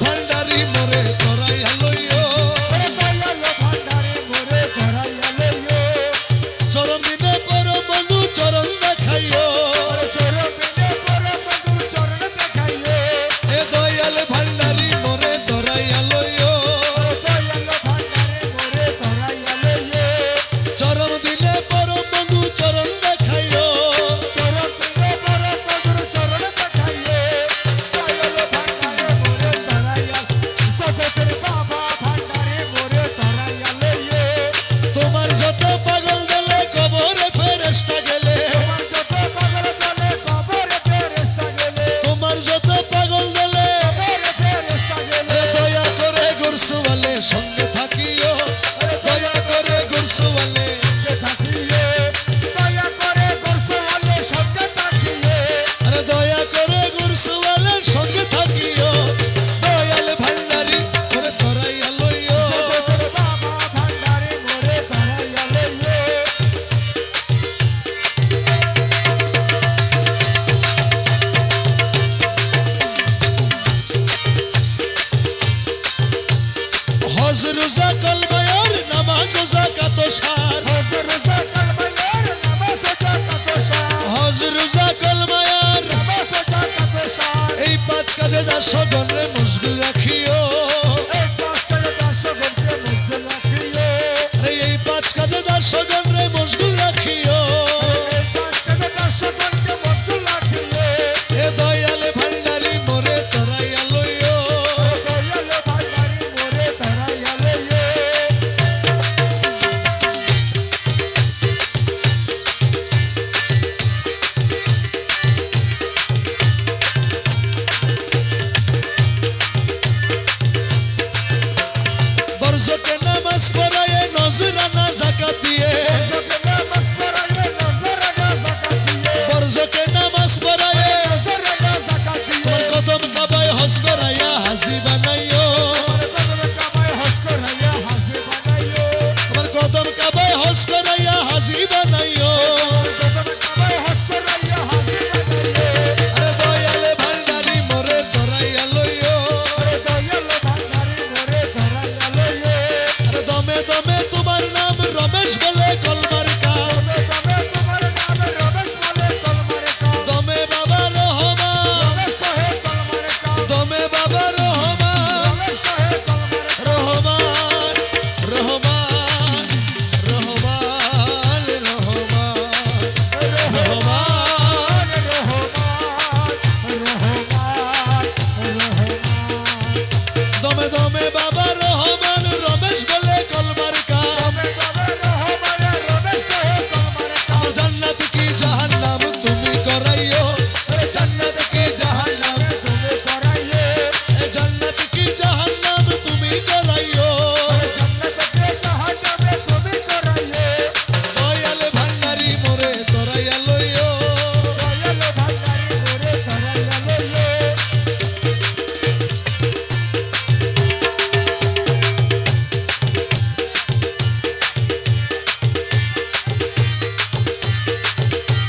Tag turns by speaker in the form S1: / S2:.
S1: ভান্ডারি মোরে ধরাইয়া লইও চরম দিনে পরম বন্ধু চরণ দেখাইও এ দয়াল ভান্ডারি মোরে ধরাইয়া লইও চরম দিনে পরম বন্ধু চরণ দেখাইও তোমার যত পাগল দলে কবরে ফেরেশতা গেলে তোমার যত পাগল দলে দয়া করে গুরসুওয়ালে সঙ্গে থাকিও দয়া করে গুরসুওয়ালে আরে দয়া করে গুরসুওয়ালের সঙ্গে থাকিও দয়াল ভান্ডারি করে ধরাইয়া লইও হজ রোজা কলমায়ার নামাজ যাকাত সার হজ রোজা কলমায়ার এই পাঁচ কাজে দাস গণরে মশগুল রাখিও